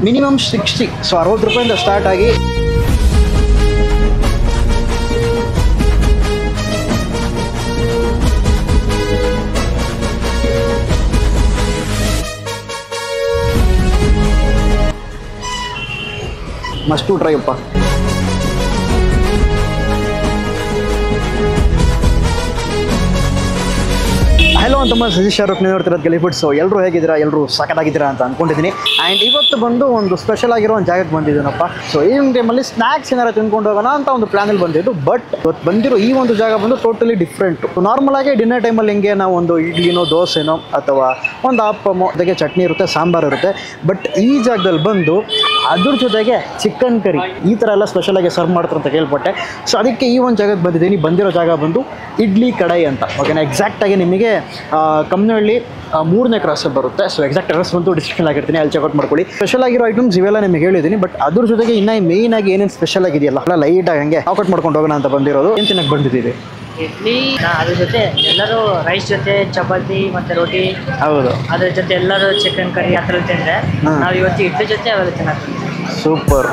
Minimum 60, so 60 ರೂಪಾಯಿಂದ start ಆಗಿ must try ಅಪ್ಪ. ಹಲೋ ಅಂತ ಸತೀಶ್ ಶಾರುಖ್ ನೀವು ನೋಡ್ತಿರೋದು ಗಲಿ ಫುಡ್ಸ್. ಎಲ್ಲರೂ ಹೇಗಿದ್ದೀರಾ? ಎಲ್ಲರೂ ಸಖತ್ತಾಗಿದ್ದೀರಾ ಅಂತ ಅಂದ್ಕೊಂಡಿದ್ದೀನಿ. ಆ್ಯಂಡ್ ಇವತ್ತು ಬಂದು ಒಂದು ಸ್ಪೆಷಲ್ ಆಗಿರೋ ಒಂದು ಜಾಗಕ್ಕೆ ಬಂದಿದ್ದೀನಪ್ಪ. ಸೊ ಈ ಟೈಮಲ್ಲಿ ಸ್ನ್ಯಾಕ್ಸ್ ಏನಾರು ತಿನ್ಕೊಂಡು ಹೋಗೋಣ ಅಂತ ಒಂದು ಪ್ಲಾನಲ್ಲಿ ಬಂದಿದ್ದು. ಬಟ್ ಇವತ್ತು ಬಂದಿರೋ ಈ ಒಂದು ಜಾಗ ಬಂದು ಟೋಟಲಿ ಡಿಫ್ರೆಂಟ್. ನಾರ್ಮಲಾಗಿ ಡಿನ್ನರ್ ಟೈಮಲ್ಲಿ ಹಿಂಗೆ ನಾವು ಒಂದು ಇಡ್ಲಿನೋ ದೋಸೆನೋ ಅಥವಾ ಒಂದು ಅಪ್ಪಮೋ ಅದಕ್ಕೆ ಚಟ್ನಿ ಇರುತ್ತೆ, ಸಾಂಬಾರು ಇರುತ್ತೆ. ಬಟ್ ಈ ಜಾಗದಲ್ಲಿ ಬಂದು ಅದ್ರ ಜೊತೆಗೆ ಚಿಕನ್ ಕರಿ ಈ ಥರ ಎಲ್ಲ ಸ್ಪೆಷಲಾಗಿ ಸರ್ವ್ ಮಾಡ್ತಾರೆ ಅಂತ ಕೇಳ್ಪಟ್ಟೆ. ಸೊ ಅದಕ್ಕೆ ಈ ಒಂದು ಜಾಗಕ್ಕೆ ಬಂದಿದ್ದೀನಿ. ಬಂದಿರೋ ಜಾಗ ಬಂದು ಇಡ್ಲಿ ಕಡಾಯಿ ಅಂತ. ಓಕೆನಾ, ಎಕ್ಸಾಕ್ಟಾಗಿ ನಿಮಗೆ ಕಮ್ಮನಹಳ್ಳಿ 3ನೇ ಕ್ರಾಸ್ ಬರುತ್ತೆ. ಸೊ ಎಕ್ಸಾಕ್ಟ್ ಅಡ್ರೆಸ್ ಬಂದು ಡಿಸ್ಕ್ರಿಪ್ಷನ್ ಆಗಿರ್ತೀನಿ, ಅಲ್ಲಿ ಚೆಕ್ಔಟ್ ಮಾಡ್ಕೊಳ್ಳಿ. ಸ್ಪೆಷಲ್ ಆಗಿರೋ ಐಟಮ್ಸ್ ಇವೆಲ್ಲ ನಿಮಗೆ ಹೇಳಿದ್ದೀನಿ. ಬಟ್ ಅದ್ರ ಜೊತೆಗೆ ಇನ್ನೂ ಮೇಯ್ನ್ ಆಗಿ ಏನೇನು ಸ್ಪೆಷಲ್ ಆಗಿದೆಯಲ್ಲ ಎಲ್ಲ ಲೈಟಾಗಿ ಹಂಗೆ ಔಟ್ ಮಾಡ್ಕೊಂಡು ಹೋಗೋಣ ಅಂತ ಬಂದಿರೋದು. ಏನು ತಿನ್ನಕ್ಕೆ ಬಂದಿದ್ದೀವಿ? ಇಡ್ಲಿ, ಅದ್ರ ಜೊತೆ ಎಲ್ಲರೂ ರೈಸ್ ಜೊತೆ ಚಪಾತಿ ಮತ್ತೆ ರೋಟಿ. ಹೌದು, ಅದ್ರ ಜೊತೆ ಎಲ್ಲರೂ ಚಿಕನ್ ಕರಿ ಆ ಥರ ತಿಂದರೆ ನಾವು ಇವತ್ತು ಇಡ್ಲಿ ಜೊತೆ ಅವೆಲ್ಲ ತಿನ್ನಕ್ಕೆ. ಸೂಪರ್.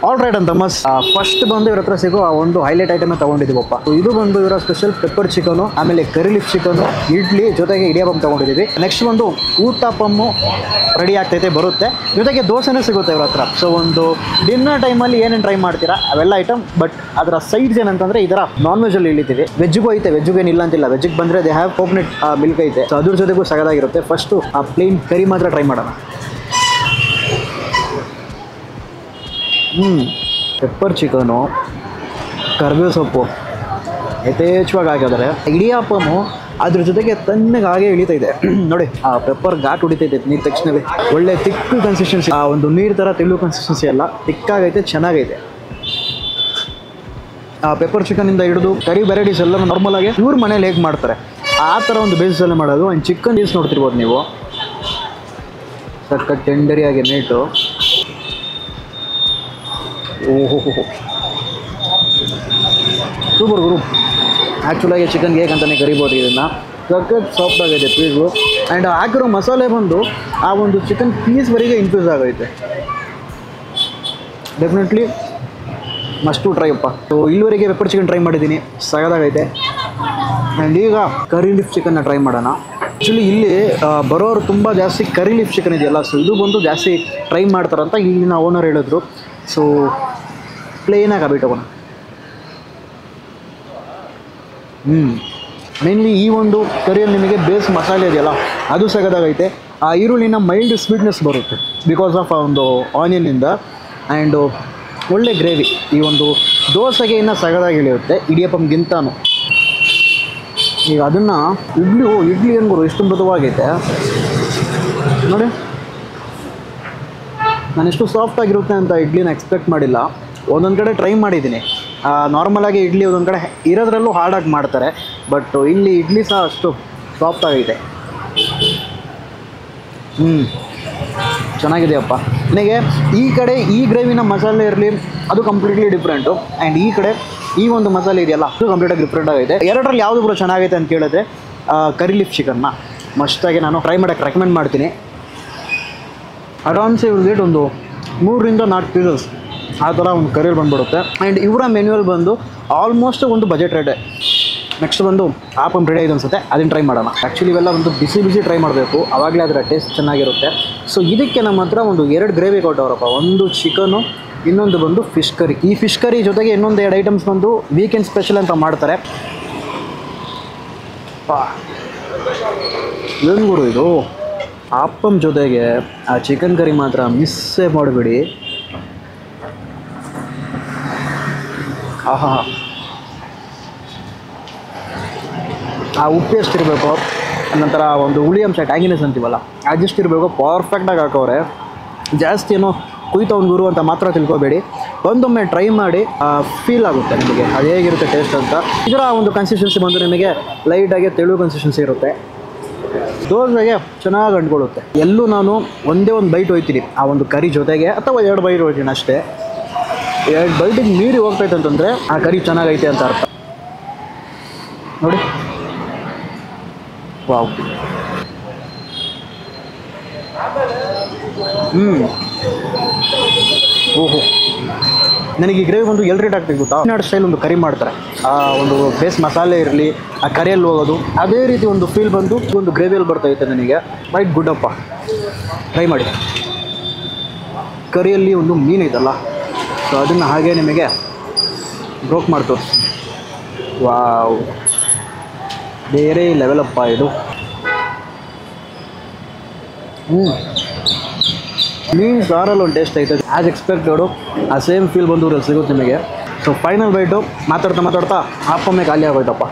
ಆಲ್ ರೈಟ್ ಅಂತ ಫಸ್ಟ್ ಬಂದು ಇವ್ರ ಹತ್ರ ಸಿಗೋ ಆ ಒಂದು ಹೈಲೈಟ್ ಐಟಮ್ ತಗೊಂಡಿದ್ದೀವಪ್ಪ. ಇದು ಬಂದು ಇವರ ಸ್ಪೆಷಲ್ ಪೆಪ್ಪರ್ ಚಿಕನು, ಆಮೇಲೆ ಕರಿ ಲೀಫ್ ಚಿಕನು, ಇಡ್ಲಿ ಜೊತೆಗೆ ಇಡಿಯಾಪಮ್ ತಗೊಂಡಿದ್ದೀವಿ. ನೆಕ್ಸ್ಟ್ ಒಂದು ಊತಪ್ಪಮ್ಮು ರೆಡಿ ಆಗ್ತೈತೆ, ಬರುತ್ತೆ. ಜೊತೆಗೆ ದೋಸೆನೇ ಸಿಗುತ್ತೆ ಇವ್ರ ಹತ್ರ. ಸೊ ಒಂದು ಡಿನ್ನರ್ ಟೈಮಲ್ಲಿ ಏನೇನು ಟ್ರೈ ಮಾಡ್ತೀರಾ ಅವೆಲ್ಲ ಐಟಮ್. ಬಟ್ ಅದರ ಸೈಡ್ಸ್ ಏನಂತಂದರೆ ಇದರ ನಾನ್ ವೆಜಲ್ಲಿ ಇಳಿತೀವಿ. ವೆಜ್ಜಿಗೂ ಐತೆ, ವೆಜ್ಜಿಗೂ ಏನಿಲ್ಲ ಅಂತಿಲ್ಲ. ವೆಜ್ಜಿಗೆ ಬಂದರೆ ದೇ ಹ್ಯಾವ್ ಕೋಕೋನಟ್ ಮಿಲ್ಕ್ ಐತೆ. ಸೊ ಅದ್ರ ಜೊತೆಗೂ ಸಗದಾಗಿರುತ್ತೆ. ಫಸ್ಟು ಆ ಪ್ಲೇನ್ ಕರಿ ಮಾತ್ರ ಟ್ರೈ ಮಾಡೋಣ. ಪೆಪ್ಪರ್ ಚಿಕನು, ಕರಿಬೇವು ಸೊಪ್ಪು ಯಥೇಚ್ಛವಾಗಿ ಹಾಕಿದರೆ, ಇಡಿಯಾಪಮ್ಮು ಅದ್ರ ಜೊತೆಗೆ ತಣ್ಣಗೆ ಹಾಗೆ ಇಳಿತೈತೆ ನೋಡಿ. ಆ ಪೆಪ್ಪರ್ ಘಾಟ್ ಹೊಡಿತೈತೆ ನೀರು ತಕ್ಷಣವೇ. ಒಳ್ಳೆ ತಿಕ್ಕು ಕನ್ಸಿಸ್ಟೆನ್ಸಿ, ಆ ಒಂದು ನೀರು ಥರ ತೆಳು ಕನ್ಸಿಸ್ಟೆನ್ಸಿ ಎಲ್ಲ ತಿಕ್ಕಾಗೈತೆ, ಚೆನ್ನಾಗೈತೆ. ಆ ಪೆಪ್ಪರ್ ಚಿಕನಿಂದ ಹಿಡಿದು ಕರಿ ವೆರೈಟೀಸ್ ಎಲ್ಲ ನಾರ್ಮಲಾಗಿ ಇವ್ರ ಮನೇಲಿ ಹೇಗೆ ಮಾಡ್ತಾರೆ ಆ ಥರ ಒಂದು ಬೇಸಿಸಲ್ಲೇ ಮಾಡೋದು. ಆ್ಯಂಡ್ ಚಿಕನ್ ಪೀಸ್ ನೋಡ್ತಿರ್ಬೋದು ನೀವು, ಸಖತ್ ಟೆಂಡರಿಯಾಗಿ ನೀಟು. ಓಹೋ ಸೂಪರ್ ಗುರು. ಆ್ಯಕ್ಚುಲಾಗಿ ಚಿಕನ್ಗೆ ಹೇಗಂತಲೇ ಕರಿಬೋದು ಇದನ್ನು. ಸಖತ್ ಸಾಫ್ಟ್ ಆಗೈತೆ ಪೀಸು. ಆ್ಯಂಡ್ ಹಾಕಿರೋ ಮಸಾಲೆ ಬಂದು ಆ ಒಂದು ಚಿಕನ್ ಪೀಸ್ವರೆಗೆ ಇನ್ಫ್ಯೂಸ್ ಆಗೈತೆ. ಡೆಫಿನೆಟ್ಲಿ ಮಸ್ಟು ಟ್ರೈ ಅಪ್ಪ. ಸೊ ಇಲ್ಲಿವರೆಗೆ ಪೆಪ್ಪರ್ ಚಿಕನ್ ಟ್ರೈ ಮಾಡಿದ್ದೀನಿ, ಸಗದಾಗೈತೆ. ಆ್ಯಂಡ್ ಈಗ ಕರಿ ಲೀಫ್ ಚಿಕನ್ನ ಟ್ರೈ ಮಾಡೋಣ. ಆ್ಯಕ್ಚುಲಿ ಇಲ್ಲಿ ಬರೋರು ತುಂಬ ಜಾಸ್ತಿ ಕರಿ ಲೀಫ್ ಚಿಕನ್ ಇದೆಯಲ್ಲ, ಸೊ ಇದು ಬಂದು ಜಾಸ್ತಿ ಟ್ರೈ ಮಾಡ್ತಾರಂತ ಇಲ್ಲಿನ ಓನರ್ ಹೇಳಿದ್ರು. ಸೊ ಪ್ಲೇನಾಗಿ ಆಗ್ಬಿಟ್ಟೋಗೋಣ. ಮೇನ್ಲಿ ಈ ಒಂದು ಕರಿಯಲ್ಲಿ ನಿಮಗೆ ಬೇಸ್ ಮಸಾಲೆ ಇದೆಯಲ್ಲ ಅದು ಸಗದಾಗೈತೆ. ಆ ಈರುಳ್ಳಿನ ಮೈಲ್ಡ್ ಸ್ವೀಟ್ನೆಸ್ ಬರುತ್ತೆ ಬಿಕಾಸ್ ಆಫ್ ಆ ಒಂದು ಆನಿಯನ್ನಿಂದ. ಆ್ಯಂಡು ಒಳ್ಳೆ ಗ್ರೇವಿ. ಈ ಒಂದು ದೋಸೆಗೆ ಇನ್ನೂ ಸಗದಾಗಿ ಇಳಿಯುತ್ತೆ ಇಡಿಯಪ್ಪಮ್ಗಿಂತನೂ. ಈಗ ಅದನ್ನು ಇಡ್ಲಿ ಅನ್ಬೋದು ಎಷ್ಟು ಮೃದುವಾಗೈತೆ ನೋಡಿ. ನಾನು ಎಷ್ಟು ಸಾಫ್ಟಾಗಿರುತ್ತೆ ಅಂತ ಇಡ್ಲಿನ ಎಕ್ಸ್ಪೆಕ್ಟ್ ಮಾಡಿಲ್ಲ. ಒಂದೊಂದು ಕಡೆ ಟ್ರೈ ಮಾಡಿದ್ದೀನಿ. ನಾರ್ಮಲಾಗಿ ಇಡ್ಲಿ ಒಂದೊಂದು ಕಡೆ ಇರೋದ್ರಲ್ಲೂ ಹಾರ್ಡಾಗಿ ಮಾಡ್ತಾರೆ. ಬಟ್ ಇಲ್ಲಿ ಇಡ್ಲಿ ಸಹ ಅಷ್ಟು ಸಾಫ್ಟಾಗೈತೆ. ಚೆನ್ನಾಗಿದೆಯಪ್ಪ. ನನಗೆ ಈ ಕಡೆ ಈ ಗ್ರೇವಿನ ಮಸಾಲೆ ಇರಲಿ ಅದು ಕಂಪ್ಲೀಟ್ಲಿ ಡಿಫ್ರೆಂಟು. ಆ್ಯಂಡ್ ಈ ಕಡೆ ಈ ಒಂದು ಮಸಾಲೆ ಇದೆಯಲ್ಲ ಅದು ಕಂಪ್ಲೀಟಾಗಿ ಡಿಫ್ರೆಂಟ್ ಆಗೈತೆ. ಎರಡರಲ್ಲಿ ಯಾವುದು ಕೂಡ ಚೆನ್ನಾಗೈತೆ ಅಂತ ಕೇಳಿದ್ರೆ ಕರಿ ಲೀಫ್ ಚಿಕನ್ನ ಮಸ್ತಾಗಿ ನಾನು ಟ್ರೈ ಮಾಡೋಕ್ಕೆ ರೆಕಮೆಂಡ್ ಮಾಡ್ತೀನಿ. ಆರಾಮ್ಸೆ ಇವ್ರಿಗೆ ಒಂದು 3 ರಿಂದ 4 ಪೀಸಸ್ ಆ ಥರ ಒಂದು ಕರಿಯಲ್ಲಿ ಬಂದುಬಿಡುತ್ತೆ. ಆ್ಯಂಡ್ ಇವರ ಮೆನ್ಯುವಲ್ಲಿ ಬಂದು ಆಲ್ಮೋಸ್ಟ್ ಒಂದು ಬಜೆಟ್ ರೇಟೇ. ನೆಕ್ಸ್ಟ್ ಬಂದು ಆಪಮ್ ರೆಡಿ ಆಗಿದೆ ಅನಿಸುತ್ತೆ, ಅದನ್ನು ಟ್ರೈ ಮಾಡೋಣ. ಆ್ಯಕ್ಚುಲಿ ಇವೆಲ್ಲ ಒಂದು ಬಿಸಿ ಟ್ರೈ ಮಾಡಬೇಕು, ಆವಾಗಲೇ ಅದರ ಟೇಸ್ಟ್ ಚೆನ್ನಾಗಿರುತ್ತೆ. ಸೊ ಇದಕ್ಕೆ ನಮ್ಮ ಹತ್ರ ಒಂದು 2 ಗ್ರೇವಿ ಕೊಟ್ಟವರಪ್ಪ. ಒಂದು ಚಿಕನು, ಇನ್ನೊಂದು ಬಂದು ಫಿಶ್ ಕರಿ. ಈ ಫಿಶ್ ಕರಿ ಜೊತೆಗೆ ಇನ್ನೊಂದು 2 ಐಟಮ್ಸ್ ಬಂದು ವೀಕೆಂಡ್ ಸ್ಪೆಷಲ್ ಅಂತ ಮಾಡ್ತಾರೆ. ಏನು ಗುರು ಇದು, ಆಪ್ಪಮ್ ಜೊತೆಗೆ ಆ ಚಿಕನ್ ಕರಿ ಮಾತ್ರ ಮಿಸ್ಸೇ ಮಾಡಬೇಡಿ. ಆಹಾ, ಆ ಉಪ್ಪು ಎಷ್ಟಿರಬೇಕು, ನಂತರ ಒಂದು ಹುಳಿ ಅಂಶ ಟ್ಯಾಂಗಿನೆಸ್ ಅಂತೀವಲ್ಲ ಅದೆಷ್ಟಿರಬೇಕು ಪರ್ಫೆಕ್ಟಾಗಿ ಹಾಕೋರೆ. ಜಾಸ್ತಿ ಏನೋ ಕುಯ್ತವ್ನು ಗುರು ಅಂತ ಮಾತ್ರ ತಿಳ್ಕೊಬೇಡಿ, ಒಂದೊಮ್ಮೆ ಟ್ರೈ ಮಾಡಿ ಫೀಲ್ ಆಗುತ್ತೆ ನಿಮಗೆ ಅದು ಹೇಗಿರುತ್ತೆ ಟೇಸ್ಟ್ ಅಂತ. ಇದರ ಒಂದು ಕನ್ಸಿಸ್ಟೆನ್ಸಿ ಬಂದು ನಿಮಗೆ ಲೈಟಾಗಿ ತೆಳು ಕನ್ಸಿಸ್ಟೆನ್ಸಿ ಇರುತ್ತೆ, ದೋಸೆಗೆ ಚೆನ್ನಾಗಿ ಅಂಟ್ಕೊಳ್ಳುತ್ತೆ. ಎಲ್ಲೂ ನಾನು ಒಂದೇ ಒಂದು ಬೈಟ್ ಹೋಗ್ತೀನಿ ಆ ಒಂದು ಕರಿ ಜೊತೆಗೆ, ಅಥವಾ 2 ಬೈಟ್ ಹೋಗ್ತೀನಿ ಅಷ್ಟೇ. 2 ಬೈಟಿಗೆ ಮೀರಿ ಹೋಗ್ತೈತೆ ಅಂತಂದರೆ ಆ ಕರಿ ಚೆನ್ನಾಗೈತೆ ಅಂತ ಅರ್ಥ ನೋಡಿ. ವಾವ್, ಓಹೋ, ನನಗೆ ಈ ಗ್ರೇವಿ ಒಂದು ಎಲ್ ರೇಟ್ ಆಗ್ತದೆ ಗೊತ್ತಾ. ತಮಿಳ್ನಾಡು ಸ್ಟೈಲ್ ಒಂದು ಕರಿ ಮಾಡ್ತಾರೆ, ಆ ಒಂದು ಬೇಸ್ ಮಸಾಲೆ ಇರಲಿ, ಆ ಕರಿಯಲ್ಲಿ ಹೋಗೋದು ಅದೇ ರೀತಿ ಒಂದು ಫೀಲ್ ಬಂದು ಒಂದು ಗ್ರೇವಿಯಲ್ಲಿ ಬರ್ತೈತೆ ನನಗೆ. ರೈಟ್, ಗುಡ್ಡಪ್ಪ, ಟ್ರೈ ಮಾಡಿ. ಕರಿಯಲ್ಲಿ ಒಂದು ಮೀನು ಇದಲ್ಲ, ಸೊ ಅದನ್ನು ಹಾಗೆ ನಿಮಗೆ ಬ್ರೋಕ್ ಮಾಡಿ ತೋರಿಸಿ. ವಾವ್, ಬೇರೆ ಲೆವೆಲಪ್ಪ ಇದು. ಮೀನು ಸಾರಲ್ಲಿ ಒಂದು ಟೇಸ್ಟ್ ಐತೆ, ಆ್ಯಸ್ ಎಕ್ಸ್ಪೆಕ್ಟೆಡು ಆ ಸೇಮ್ ಫೀಲ್ ಬಂದು ಊರಲ್ಲಿ ಸಿಗುತ್ತೆ ನಿಮಗೆ. ಸೊ ಫೈನಲ್ ಬೈಟು ಮಾತಾಡ್ತಾ ಆಪ್ಪಮ್ಮೆ ಖಾಲಿ ಆಗೋಯ್ತಪ್ಪ.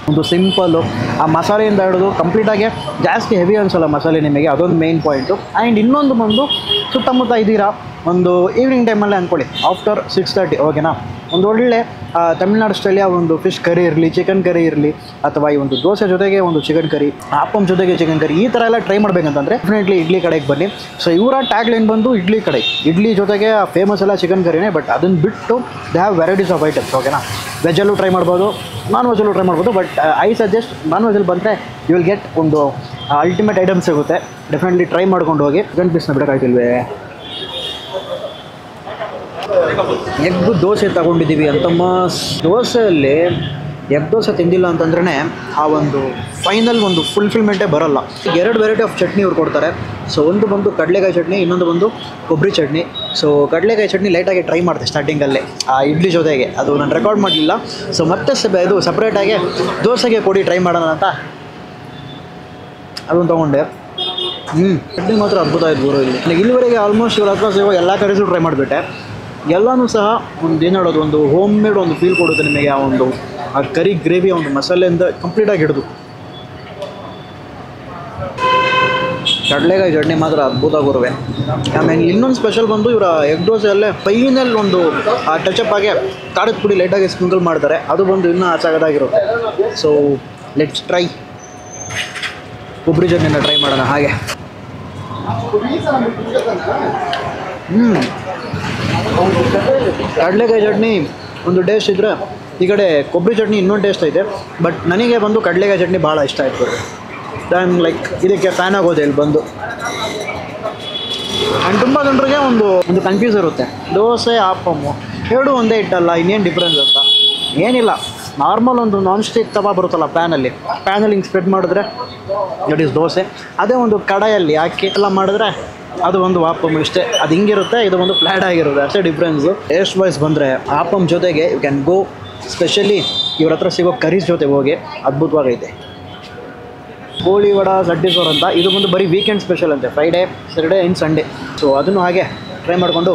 ಒಂದು ಸಿಂಪಲ್ಲು, ಆ ಮಸಾಲೆಯಿಂದ ಹಿಡಿದು ಕಂಪ್ಲೀಟಾಗಿ ಜಾಸ್ತಿ ಹೆವಿ ಅನಿಸಲ್ಲ ಮಸಾಲೆ ನಿಮಗೆ, ಅದೊಂದು ಮೇಯ್ನ್ ಪಾಯಿಂಟು. ಆ್ಯಂಡ್ ಇನ್ನೊಂದು ಬಂದು ಸುತ್ತಮುತ್ತ ಇದ್ದೀರಾ, ಒಂದು ಈವ್ನಿಂಗ್ ಟೈಮಲ್ಲೇ ಅಂದ್ಕೊಳ್ಳಿ, ಆಫ್ಟರ್ 6:30 ಓಕೆನಾ. ಒಂದು ಒಳ್ಳೆ ತಮಿಳ್ನಾಡು ಸ್ಟೈಲಿಯ ಒಂದು ಫಿಶ್ ಕರಿ ಇರಲಿ, ಚಿಕನ್ ಕರಿ ಇರಲಿ, ಅಥವಾ ಈ ಒಂದು ದೋಸೆ ಜೊತೆಗೆ ಒಂದು ಚಿಕನ್ ಕರಿ, ಆಪ್ಪಮ್ ಜೊತೆಗೆ ಚಿಕನ್ ಕರಿ, ಈ ಥರ ಎಲ್ಲ ಟ್ರೈ ಮಾಡಬೇಕಂತಂದರೆ ಡೆಫಿನೆಟ್ಲಿ ಇಡ್ಲಿ ಕಡೆಗೆ ಬನ್ನಿ. ಸೊ ಇವರ ಟ್ಯಾಗ್ ಲೈನ್ ಬಂದು ಇಡ್ಲಿ ಕಡೆ, ಇಡ್ಲಿ ಜೊತೆಗೆ ಫೇಮಸ್ ಎಲ್ಲ ಚಿಕನ್ ಕರಿನೇ, ಬಟ್ ಅದನ್ನು ಬಿಟ್ಟು they have varieties of items ಓಕೆನಾ. ವೆಜ್ಜಲ್ಲೂ ಟ್ರೈ ಮಾಡ್ಬೋದು, ನಾನ್ ವೆಜ್ಜಲ್ಲೂ ಟ್ರೈ ಮಾಡ್ಬೋದು, ಬಟ್ ಐ ಸಜೆಸ್ಟ್ ನಾನ್ ವೆಜ್ಜಲ್ಲಿ ಬಂದರೆ ಯು ವಿಲ್ ಗೆಟ್ ಒಂದು ಅಲ್ಟಿಮೇಟ್ ಐಟಮ್ ಸಿಗುತ್ತೆ. ಡೆಫಿನೆಟ್ಲಿ ಟ್ರೈ ಮಾಡ್ಕೊಂಡು ಹೋಗಿ. ಚಿಕನ್ ಪೀಸ್ನ ಬಿಡೋಕ್ಕಾಗ್ತಿಲ್ವೇ. ಎಗ್ ದೋಸೆ ತಗೊಂಡಿದ್ದೀವಿ ಅಂತಮ್ಮ. ದೋಸೆಯಲ್ಲಿ ಎಗ್ ದೋಸೆ ತಿಂದಿಲ್ಲ ಅಂತಂದ್ರೆ ಆ ಒಂದು ಫೈನಲ್ ಒಂದು ಫುಲ್ಫಿಲ್ಮೆಂಟೇ ಬರೋಲ್ಲ. ಈಗ 2 ವೆರೈಟಿ ಆಫ್ ಚಟ್ನಿ ಇವ್ರು ಕೊಡ್ತಾರೆ. ಸೊ ಒಂದು ಬಂದು ಕಡಲೆಕಾಯಿ ಚಟ್ನಿ, ಇನ್ನೊಂದು ಬಂದು ಕೊಬ್ಬರಿ ಚಟ್ನಿ. ಸೊ ಕಡಲೆಕಾಯಿ ಚಟ್ನಿ ಲೈಟಾಗಿ ಟ್ರೈ ಮಾಡಿದೆ ಸ್ಟಾರ್ಟಿಂಗಲ್ಲೇ ಆ ಇಡ್ಲಿ ಜೊತೆಗೆ, ಅದು ನಾನು ರೆಕಾರ್ಡ್ ಮಾಡಲಿಲ್ಲ. ಸೊ ಮತ್ತೆ ಇದು ಸಪ್ರೇಟಾಗಿ ದೋಸೆಗೆ ಕೊಡಿ ಟ್ರೈ ಮಾಡೋಣ ಅಂತ ಅದನ್ನು ತೊಗೊಂಡೆ. ಚಟ್ನಿ ಮಾತ್ರ ಅದ್ಭುತ ಆಯ್ತು ಗುರು. ಇಲ್ಲಿವರೆಗೆ ಆಲ್ಮೋಸ್ಟ್ ಇವ್ರ ಹತ್ರ ಸಿಗೋ ಎಲ್ಲ ಕರೀಸು ಟ್ರೈ ಮಾಡಿಬಿಟ್ಟೆ. ಎಲ್ಲನೂ ಸಹ ಒಂದು ಏನು ಹೇಳೋದು, ಒಂದು ಹೋಮ್ ಮೇಡ್ ಒಂದು ಫೀಲ್ ಕೊಡುತ್ತೆ ನಿಮಗೆ. ಆ ಒಂದು ಆ ಕರಿ ಗ್ರೇವಿ ಒಂದು ಮಸಾಲೆಯಿಂದ ಕಂಪ್ಲೀಟಾಗಿ ಹಿಡಿದು. ಕಡಲೆಕಾಯಿ ಚಟ್ನಿ ಮಾತ್ರ ಅದ್ಭುತ ಗುರುವೆ. ಆಮೇಲೆ ಇನ್ನೊಂದು ಸ್ಪೆಷಲ್ ಬಂದು ಇವರ ಎಗ್ ದೋಸೆಯಲ್ಲೇ ಫೈನಲ್ ಒಂದು ಆ ಟಚಪ್ ಆಗಿ ಖಾರದ ಪುಡಿ ಲೈಟಾಗಿ ಸ್ಪ್ರಿಂಕಲ್ ಮಾಡ್ತಾರೆ, ಅದು ಬಂದು ಇನ್ನೂ ಆಚಾಗದಾಗಿರುತ್ತೆ. So let's try. ಕೊಬ್ಬರಿ ಚಟ್ನಿನ ಟ್ರೈ ಮಾಡೋಣ ಹಾಗೆ. ಕಡಲೆಕಾಯಿ ಚಟ್ನಿ ಒಂದು ಟೇಸ್ಟ್ ಇದ್ದರೆ, ಈ ಕಡೆ ಕೊಬ್ಬರಿ ಚಟ್ನಿ ಇನ್ನೊಂದು ಟೇಸ್ಟ್ ಐತೆ. ಬಟ್ ನನಗೆ ಬಂದು ಕಡಲೆಕಾಯಿ ಚಟ್ನಿ ಭಾಳ ಇಷ್ಟ ಆಯಿತು. ನಾನು ಲೈಕ್ ಇದಕ್ಕೆ ಫ್ಯಾನ್ ಆಗೋದೆ ಇಲ್ಲಿ ಬಂದು. ಆ್ಯಂಡ್ ತುಂಬ ಜನರಿಗೆ ಒಂದು ಕನ್ಫ್ಯೂಸ್ ಇರುತ್ತೆ, ದೋಸೆ ಆಪ್ಪಮ್ಮು ಎರಡು ಒಂದೇ ಇಟ್ಟಲ್ಲ, ಇನ್ನೇನು ಡಿಫ್ರೆನ್ಸ್ ಅಂತ. ಏನಿಲ್ಲ, ನಾರ್ಮಲ್ ಒಂದು ನಾನ್ ಸ್ಟಿಕ್ ತವಾ ಬರುತ್ತಲ್ಲ ಪ್ಯಾನಲ್ಲಿ ಹಿಂಗೆ ಸ್ಪ್ರೆಡ್ ಮಾಡಿದ್ರೆ ದಟ್ ಈಸ್ ದೋಸೆ. ಅದೇ ಒಂದು ಕಡಾಯಲ್ಲಿ ಹಾಕಿ ಎಲ್ಲ ಮಾಡಿದ್ರೆ ಅದು ಒಂದು ಆಪ್ಪಮ್ ಇಷ್ಟೇ. ಅದು ಹಿಂಗಿರುತ್ತೆ, ಇದು ಒಂದು ಫ್ಲ್ಯಾಟ್ ಆಗಿರುತ್ತೆ, ಅಷ್ಟೇ ಡಿಫ್ರೆನ್ಸು. ಟೇಸ್ಟ್ ವೈಸ್ ಬಂದರೆ ಆಪ್ಪಮ್ ಜೊತೆಗೆ ಯು ಕ್ಯಾನ್ ಗೋ ಸ್ಪೆಷಲಿ ಇವ್ರ ಹತ್ರ ಸಿಗೋ ಕರೀಸ್ ಜೊತೆ ಹೋಗಿ, ಅದ್ಭುತವಾಗೈತೆ. ಕೋಳಿ ವಡ ಸಡ್ಡಿಸೋರು ಅಂತ, ಇದು ಬಂದು ಬರೀ ವೀಕೆಂಡ್ ಸ್ಪೆಷಲ್ ಅಂತೆ, ಫ್ರೈಡೇ ಸ್ಯಾಟರ್ಡೇ ಇನ್ ಸಂಡೇ. ಸೊ ಅದನ್ನು ಹಾಗೆ ಟ್ರೈ ಮಾಡಿಕೊಂಡು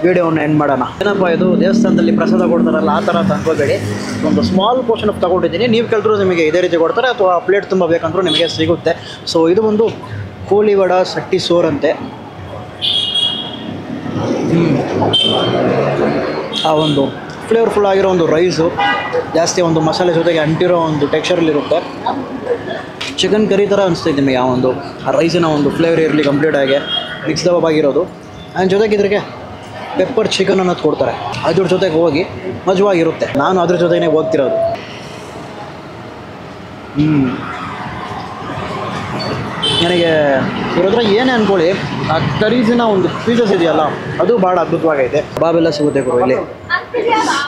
ವೀಡಿಯೋವನ್ನು ಎಂಡ್ ಮಾಡೋಣ. ಏನಪ್ಪ ಇದು ದೇವಸ್ಥಾನದಲ್ಲಿ ಪ್ರಸಾದ ಕೊಡ್ತಾರಲ್ಲ ಆ ಥರ ತಂದ್ಕೋಬೇಡಿ, ಒಂದು ಸ್ಮಾಲ್ ಪೋರ್ಷನ್ ಆಫ್ ತೊಗೊಂಡಿದ್ದೀನಿ. ನೀವು ಕೇಳಿದ್ರು ನಿಮಗೆ ಇದೇ ರೀತಿ ಕೊಡ್ತಾರೆ, ಅಥವಾ ಪ್ಲೇಟ್ ತುಂಬ ಬೇಕಂದ್ರೂ ನಿಮಗೆ ಸಿಗುತ್ತೆ. ಸೊ ಇದು ಒಂದು ಕೋಳಿ ವಡ ಸಟ್ಟಿ ಸೋರಂತೆ. ಆ ಒಂದು ಫ್ಲೇವರ್ಫುಲ್ ಆಗಿರೋ ಒಂದು ರೈಸು, ಜಾಸ್ತಿ ಒಂದು ಮಸಾಲೆ ಜೊತೆಗೆ ಅಂಟಿರೋ ಒಂದು ಟೆಕ್ಸ್ಚರಲ್ಲಿರುತ್ತೆ. ಚಿಕನ್ ಕರಿ ಥರ ಅನಿಸ್ತೈತೆ ನಿಮಗೆ. ಆ ಒಂದು ಆ ರೈಸಿನ ಒಂದು ಫ್ಲೇವರ್ ಇರಲಿ ಕಂಪ್ಲೀಟಾಗಿ ಮಿಕ್ಸ್ ದಬ್ ಆಗಿರೋದು. ಆ್ಯಂಡ್ ಜೊತೆಗೆ ಇದ್ರಿಗೆ ಪೆಪ್ಪರ್ ಚಿಕನ್ ಅನ್ನೋದು ಕೊಡ್ತಾರೆ, ಅದ್ರ ಜೊತೆಗೆ ಹೋಗಿ ಮಜವಾಗಿರುತ್ತೆ. ನಾನು ಅದ್ರ ಜೊತೆಗೇ ಹೋಗ್ತಿರೋದು. ನನಗೆ ಇವ್ರ ಹತ್ರ ಏನೇ ಅಂದ್ಕೊಳ್ಳಿ, ಆ ಕರೀಸಿನ ಒಂದು ಪೀಸಸ್ ಇದೆಯಲ್ಲ ಅದು ಭಾಳ ಅದ್ಭುತವಾಗೈತೆ. ಕಬಾಬ್ ಎಲ್ಲ ಸಿಗುತ್ತೆ ಗುರು ಇಲ್ಲಿ.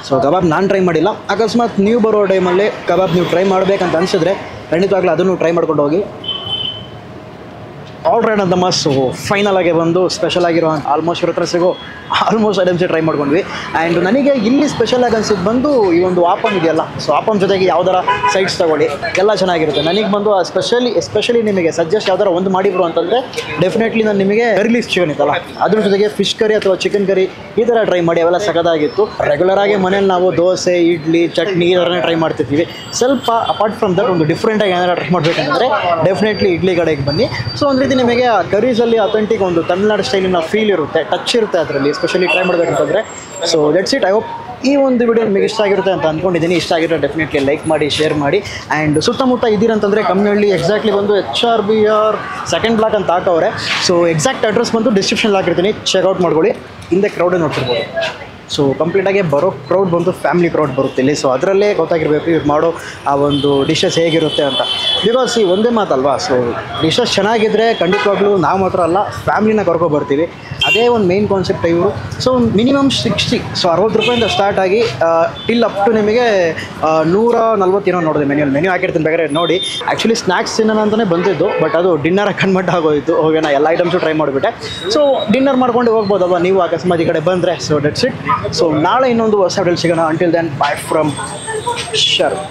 ಸೊ ಕಬಾಬ್ ನಾನು ಟ್ರೈ ಮಾಡಿಲ್ಲ, ಅಕಸ್ಮಾತ್ ನೀವು ಬರೋ ಟೈಮಲ್ಲಿ ಕಬಾಬ್ ನೀವು ಟ್ರೈ ಮಾಡಬೇಕಂತ ಅನಿಸಿದ್ರೆ ಖಂಡಿತವಾಗ್ಲೂ ಅದನ್ನು ಟ್ರೈ ಮಾಡ್ಕೊಂಡು ಹೋಗಿ. ಆಲ್ ರೈಟ್ ಅಂತಮ್ಮ. ಸೊ ಫೈನಲ್ ಆಗಿ ಬಂದು ಸ್ಪೆಷಲ್ ಆಗಿರೋ ಆಲ್ಮೋಸ್ಟ್ ಇವ್ರ ಹತ್ರ ಸಿಗೋ ಆಲ್ಮೋಸ್ಟ್ ಐಟಮ್ಸ್ ಟ್ರೈ ಮಾಡ್ಕೊಂಡ್ವಿ. ಆ್ಯಂಡ್ ನನಗೆ ಇಲ್ಲಿ ಸ್ಪೆಷಲ್ ಆಗಿ ಅನ್ಸಿದ್ದು ಬಂದು ಈ ಒಂದು ಆಪಮ್ ಇದೆಯಲ್ಲ, ಸೊ ಆಪಮ್ ಜೊತೆಗೆ ಯಾವ್ದಾರ ಸೈಡ್ಸ್ ತಗೊಳ್ಳಿ ಎಲ್ಲ ಚೆನ್ನಾಗಿರುತ್ತೆ. ನನಗೆ ಬಂದು ಎಸ್ಪೆಷಲಿ ನಿಮಗೆ ಸಜೆಸ್ಟ್ ಯಾವ್ದಾರ ಒಂದು ಮಾಡಿಬ್ರು ಅಂತಂದರೆ ಡೆಫಿನೆಟ್ಲಿ ನಾನು ನಿಮಗೆ ಕರಿ ಲೀಫ್ ಚಿಕನ್ ಇತ್ತಲ್ಲ ಅದ್ರ ಜೊತೆಗೆ ಫಿಶ್ ಕರಿ ಅಥವಾ ಚಿಕನ್ ಕರಿ ಈ ಥರ ಟ್ರೈ ಮಾಡಿ, ಅವೆಲ್ಲ ಸಖತ್ತಾಗಿತ್ತು. ರೆಗ್ಯುಲರ್ ಆಗಿ ಮನೇಲಿ ನಾವು ದೋಸೆ, ಇಡ್ಲಿ, ಚಟ್ನಿ ಈ ಥರನೇ ಟ್ರೈ ಮಾಡ್ತಿರ್ತೀವಿ. ಸ್ವಲ್ಪ ಅಪಾರ್ಟ್ ಫ್ರಮ್ ದಟ್ ಒಂದು ಡಿಫ್ರೆಂಟಾಗಿ ಏನಾರು ಟ್ರೈ ಮಾಡಬೇಕಂದ್ರೆ ಡೆಫಿನೆಟ್ಲಿ ಇಡ್ಲಿ ಕಡೆಗೆ ಬನ್ನಿ. ಸೊ ಒಂದು ರೀತಿ ನಿಮಗೆ ಕರೀಸಲ್ಲಿ ಅಥೆಂಟಿಕ್ ಒಂದು ತಮಿಳ್ನಾಡು ಸ್ಟೈಲಿನ ಫೀಲ್ ಇರುತ್ತೆ, ಟಚ್ ಇರುತ್ತೆ ಅದರಲ್ಲಿ, ಎಸ್ಪೆಷಲಿ ಟ್ರೈ ಮಾಡಬೇಕಂತಂದರೆ. So let's eat. I hope ಈ ಒಂದು ವಿಡಿಯೋ ನಿಮಗೆ ಇಷ್ಟ ಆಗಿರುತ್ತೆ ಅಂತ ಅಂದ್ಕೊಂಡಿದ್ದೀನಿ. ಇಷ್ಟ ಆಗಿರೋ ಡೆಫಿನೆಟ್ಲಿ ಲೈಕ್ ಮಾಡಿ, ಶೇರ್ ಮಾಡಿ. ಆ್ಯಂಡ್ ಸುತ್ತಮುತ್ತ ಇದ್ದೀರಂತಂದರೆ ಕಮ್ಮಿಹಳ್ಳಿ ಎಕ್ಸಾಕ್ಟ್ಲಿ ಬಂದು HRBR ಸೆಕೆಂಡ್ ಬ್ಲಾಕ್ ಅಂತ ಹಾಕವ್ರೆ. ಸೊ ಎಕ್ಸಾಕ್ಟ್ ಅಡ್ರೆಸ್ ಬಂದು ಡಿಸ್ಕ್ರಿಪ್ಷನ್ ಹಾಕಿರ್ತೀನಿ, ಚೆಕ್ಔಟ್ ಮಾಡ್ಕೊಳ್ಳಿ. ಹಿಂದೆ ಕ್ರೌಡೇ ನೋಡ್ತಿರ್ಬೋದು. ಸೊ ಕಂಪ್ಲೀಟಾಗಿ ಬರೋ ಕ್ರೌಡ್ ಬಂದು ಫ್ಯಾಮಿಲಿ ಕ್ರೌಡ್ ಬರುತ್ತೆ ಇಲ್ಲಿ. ಸೊ ಅದರಲ್ಲೇ ಗೊತ್ತಾಗಿರಬೇಕು ಇವ್ರು ಮಾಡೋ ಆ ಒಂದು ಡಿಶಸ್ ಹೇಗಿರುತ್ತೆ ಅಂತ. ಬಿಕಾಸ್ ಈ ಒಂದೇ ಮಾತಲ್ವಾ, ಸೊ ಡಿಶಸ್ ಚೆನ್ನಾಗಿದ್ದರೆ ಖಂಡಿತವಾಗ್ಲೂ ನಾವು ಮಾತ್ರ ಅಲ್ಲ ಫ್ಯಾಮಿಲಿನ ಕರ್ಕೊಬರ್ತೀವಿ. ಅದೇ ಒಂದು ಮೇನ್ ಕಾನ್ಸೆಪ್ಟ್ ಇವರು. ಸೊ ಮಿನಿಮಮ್ 60, ಸೊ 60 ರೂಪಾಯಿಂದ ಸ್ಟಾರ್ಟ್ ಆಗಿ ಟಿಲ್ ಅಪ್ ಟು ನಿಮಗೆ 140 ನೋಡಿದೆ. ಮೆನ್ಯೂ ಹಾಕಿರ್ತೀನಿ ಬೇಕಾದ್ರೆ ನೋಡಿ. ಆ್ಯಕ್ಚುಲಿ ಸ್ನ್ಯಾಕ್ಸ್ ತಿನ್ನೋಣ ಅಂತಲೇ ಬಂದಿದ್ದು, ಬಟ್ ಅದು ಡಿನ್ನರ್ ಕನ್ವರ್ಟ್ ಆಗೋಯಿತು. ಹೋಗೋಣ ಎಲ್ಲ ಐಟಮ್ಸು ಟ್ರೈ ಮಾಡಿಬಿಟ್ಟೆ. ಸೊ ಡಿನ್ನರ್ ಮಾಡ್ಕೊಂಡು ಹೋಗ್ಬೋದಲ್ವ ನೀವು ಅಕಸ್ಮಾತ್ ಈ ಕಡೆ ಬಂದರೆ. So debts it. ಸೊ ನಾಳೆ ಇನ್ನೊಂದು ಹೊಸ ವಿಡಿಯೋ ಸಿಗೋಣ. Until then, bye from ಶರ್ಕ್.